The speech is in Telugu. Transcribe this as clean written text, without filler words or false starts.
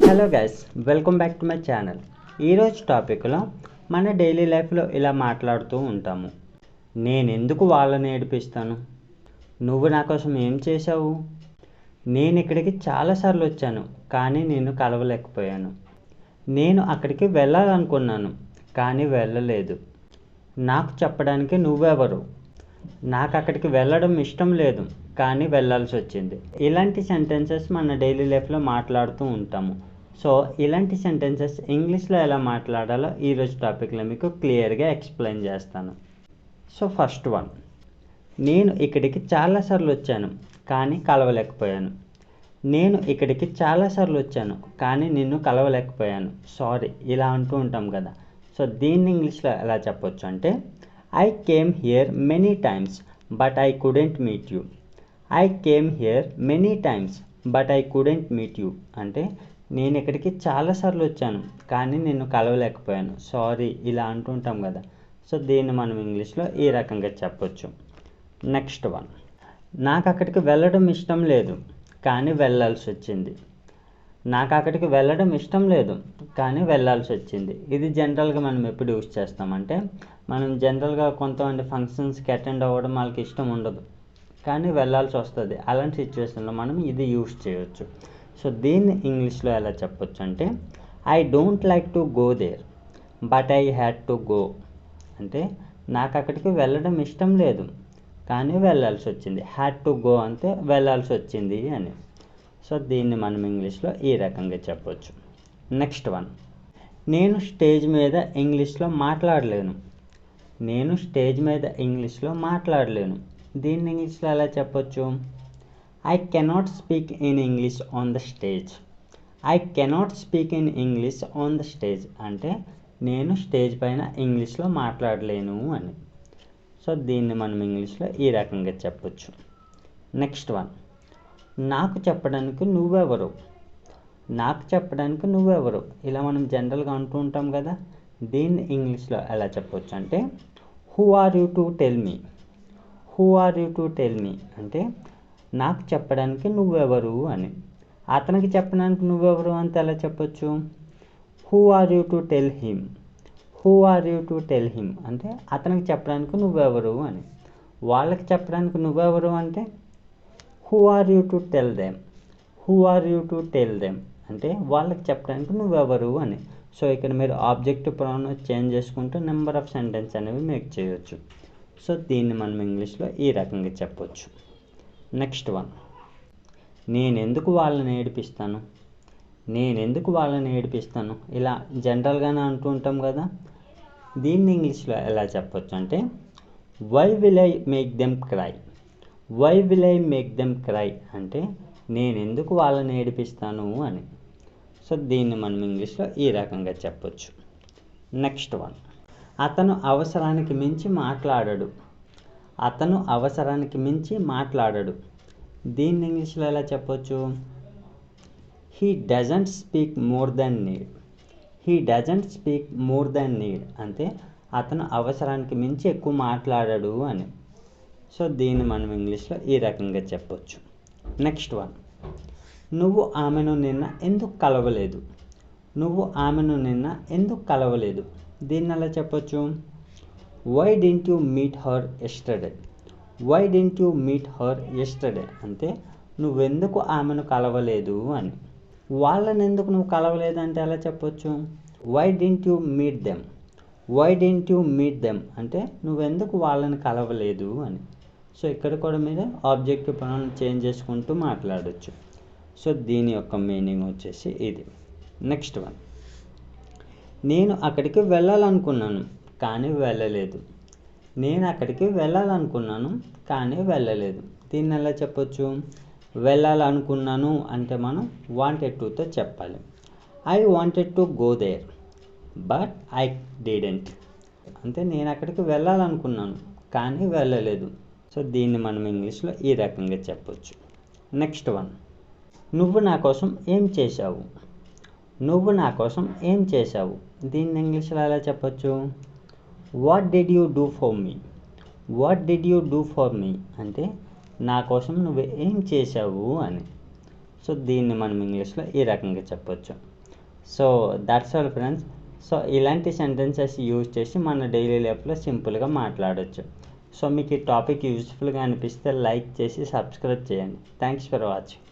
Hello guys, welcome back to my channel. ఈరోజు టాపిక్లో మన డైలీ లైఫ్లో ఇలా మాట్లాడుతూ ఉంటాము. నేను ఎందుకు వాళ్ళని ఏడిపిస్తాను? నువ్వు నా కోసం ఏం చేశావు? నేను ఇక్కడికి చాలాసార్లు వచ్చాను, కానీ నిన్ను కలవలేకపోయాను. నేను అక్కడికి వెళ్ళాలనుకున్నాను, కానీ వెళ్ళలేదు. నాకు చెప్పడానికి నువ్వెవరు? నాకు అక్కడికి వెళ్ళడం ఇష్టం లేదు, కానీ వెళ్ళాల్సి వచ్చింది. ఇలాంటి సెంటెన్సెస్ మన డైలీ లైఫ్లో మాట్లాడుతూ ఉంటాము. సో ఇలాంటి సెంటెన్సెస్ ఇంగ్లీష్లో ఎలా మాట్లాడాలో ఈరోజు టాపిక్లో మీకు క్లియర్గా ఎక్స్ప్లెయిన్ చేస్తాను. సో ఫస్ట్ వన్, నేను ఇక్కడికి చాలాసార్లు వచ్చాను, కానీ కలవలేకపోయాను. నేను ఇక్కడికి చాలాసార్లు వచ్చాను, కానీ నిన్ను కలవలేకపోయాను. సారీ, ఇలా అంటూ ఉంటాం కదా. సో దీన్ని ఇంగ్లీష్లో ఎలా చెప్పొచ్చు అంటే, I came here many times but I couldn't meet you. I came here many times but I couldn't meet you అంటే నేను ఇక్కడికి చాలాసార్లు వచ్చాను, కానీ నిన్ను కలవలేకపోయాను. సారీ, ఇలా అంటుంటాం కదా. సో దీన్ని మనం ఇంగ్లీష్లో ఈ రకంగా చెప్పొచ్చు. నెక్స్ట్ వన్, నాకు అక్కడికి వెళ్ళడం ఇష్టం లేదు, కానీ వెళ్ళాల్సి వచ్చింది. నాకు అక్కడికి వెళ్ళడం ఇష్టం లేదు, కానీ వెళ్ళాల్సి వచ్చింది. ఇది జనరల్గా మనం ఎప్పుడు యూజ్ చేస్తామంటే, మనం జనరల్గా కొంతమంది ఫంక్షన్స్కి అటెండ్ అవ్వడం వాళ్ళకి ఇష్టం ఉండదు, కానీ వెళ్ళాల్సి వస్తుంది. అలాంటి సిచ్యువేషన్లో మనం ఇది యూజ్ చేయవచ్చు. సో దీన్ని ఇంగ్లీష్లో ఎలా చెప్పొచ్చు అంటే, I don't like to go there but I had to go అంటే నాకు అక్కడికి వెళ్ళడం ఇష్టం లేదు, కానీ వెళ్ళాల్సి వచ్చింది. హ్యాడ్ టు గో అంటే వెళ్ళాల్సి వచ్చింది అని. సో దీన్ని మనం ఇంగ్లీష్లో ఈ రకంగా చెప్పొచ్చు. నెక్స్ట్ వన్, నేను స్టేజ్ మీద ఇంగ్లీష్లో మాట్లాడలేను. నేను స్టేజ్ మీద ఇంగ్లీష్లో మాట్లాడలేను. దీన్ని ఇంగ్లీష్లో ఎలా చెప్పొచ్చు? I cannot speak in English on the stage. I cannot speak in English on the stage అంటే నేను స్టేజ్ పైన ఇంగ్లీష్లో మాట్లాడలేను అని. సో దీన్ని మనం ఇంగ్లీష్లో ఈ రకంగా చెప్పొచ్చు. నెక్స్ట్ వన్, నాకు చెప్పడానికి నువ్వెవరు? నాకు చెప్పడానికి నువ్వెవరు ఇలా మనం జనరల్గా అంటూ ఉంటాం కదా. దీన్ని ఇంగ్లీష్లో ఎలా చెప్పొచ్చు అంటే, who are you to tell me. Who are you to tell me అంటే నాకు చెప్పడానికి నువ్వెవరు అని. అతనికి చెప్పడానికి నువ్వెవరు అంటే ఎలా చెప్పొచ్చు? Who are you to tell him. Who are you to tell him అంటే అతనికి చెప్పడానికి నువ్వెవరు అని. వాళ్ళకి చెప్పడానికి నువ్వెవరు అంటే who are you to tell them. Who are you to tell them అంటే వాళ్ళకి చెప్పడానికి నువ్వెవరు అని. సో ఇక్కడ మీరు ఆబ్జెక్టివ్ ప్రొనౌన్ చేంజ్ చేసుకుంటూ నెంబర్ ఆఫ్ సెంటెన్స్ అనేవి మేక్ చేయొచ్చు. సో దీన్ని మనం ఇంగ్లీష్లో ఈ రకంగా చెప్పొచ్చు. నెక్స్ట్ వన్, నేను ఎందుకు వాళ్ళని ఏడిపిస్తాను? నేను ఎందుకు వాళ్ళని ఏడిపిస్తాను ఇలా జనరల్గానే అంటూ ఉంటాం కదా. దీన్ని ఇంగ్లీష్లో ఎలా చెప్పొచ్చు అంటే, why will I make them cry. Why will I make them cry అంటే నేను ఎందుకు వాళ్ళని ఏడిపిస్తాను అని. సో దీన్ని మనం ఇంగ్లీష్లో ఈ రకంగా చెప్పొచ్చు. నెక్స్ట్ వన్, అతను అవసరానికి మించి మాట్లాడడు. అతను అవసరానికి మించి మాట్లాడడు. దీన్ని ఇంగ్లీష్లో ఎలా చెప్పొచ్చు? He doesn't speak more than need. He doesn't speak more than need అంటే అతను అవసరానికి మించి ఎక్కువ మాట్లాడడు అని. సో దీన్ని మనం ఇంగ్లీష్లో ఈ రకంగా చెప్పొచ్చు. నెక్స్ట్ వన్, నువ్వు ఆమెను నిన్న ఎందుకు కలవలేదు. నువ్వు ఆమెను నిన్న ఎందుకు కలవలేదు. దీన్ని ఎలా చెప్పొచ్చు? Why didn't you meet her yesterday. Why didn't you meet her yesterday అంటే నువ్వెందుకు ఆమెను కలవలేదు అని. వాళ్ళని ఎందుకు నువ్వు కలవలేదు అంటే ఎలా చెప్పొచ్చు? Why didn't you meet them. Why didn't you meet them అంటే నువ్వెందుకు వాళ్ళని కలవలేదు అని. సో ఇక్కడ కూడా మీరు ఆబ్జెక్టివ్ ప్రొనౌన్ చేంజ్ చేసుకుంటూ మాట్లాడవచ్చు. సో దీని యొక్క మీనింగ్ వచ్చేసి ఇది. నెక్స్ట్ వన్, నేను అక్కడికి వెళ్ళాలనుకున్నాను, కానీ వెళ్ళలేదు. నేను అక్కడికి వెళ్ళాలనుకున్నాను, కానీ వెళ్ళలేదు. దీన్ని ఎలా చెప్పొచ్చు? వెళ్ళాలనుకున్నాను అంటే మనం వాంటెడ్ టుతో చెప్పాలి. I wanted to go there but I didn't అంటే నేను అక్కడికి వెళ్ళాలనుకున్నాను, కానీ వెళ్ళలేదు. సో దీన్ని మనం ఇంగ్లీష్లో ఈ రకంగా చెప్పొచ్చు. నెక్స్ట్ వన్, నువ్వు నా కోసం ఏం చేశావు. నువ్వు నా కోసం ఏం చేశావు. దీన్ని ఇంగ్లీష్లో ఎలా చెప్పొచ్చు? What did you do for me. What did you do for me అంటే నా కోసం నువ్వు ఏం చేశావు అని. సో దీన్ని మనం ఇంగ్లీష్లో ఈ రకంగా చెప్పొచ్చు. So that's all friends. So ఇలాంటి సెంటెన్సెస్ యూజ్ చేసి మన డైలీ లైఫ్లో సింపుల్గా మాట్లాడవచ్చు. సో మీకు ఈ టాపిక్ యూస్ఫుల్గా అనిపిస్తే లైక్ చేసి సబ్స్క్రైబ్ చేయండి. Thanks for watching.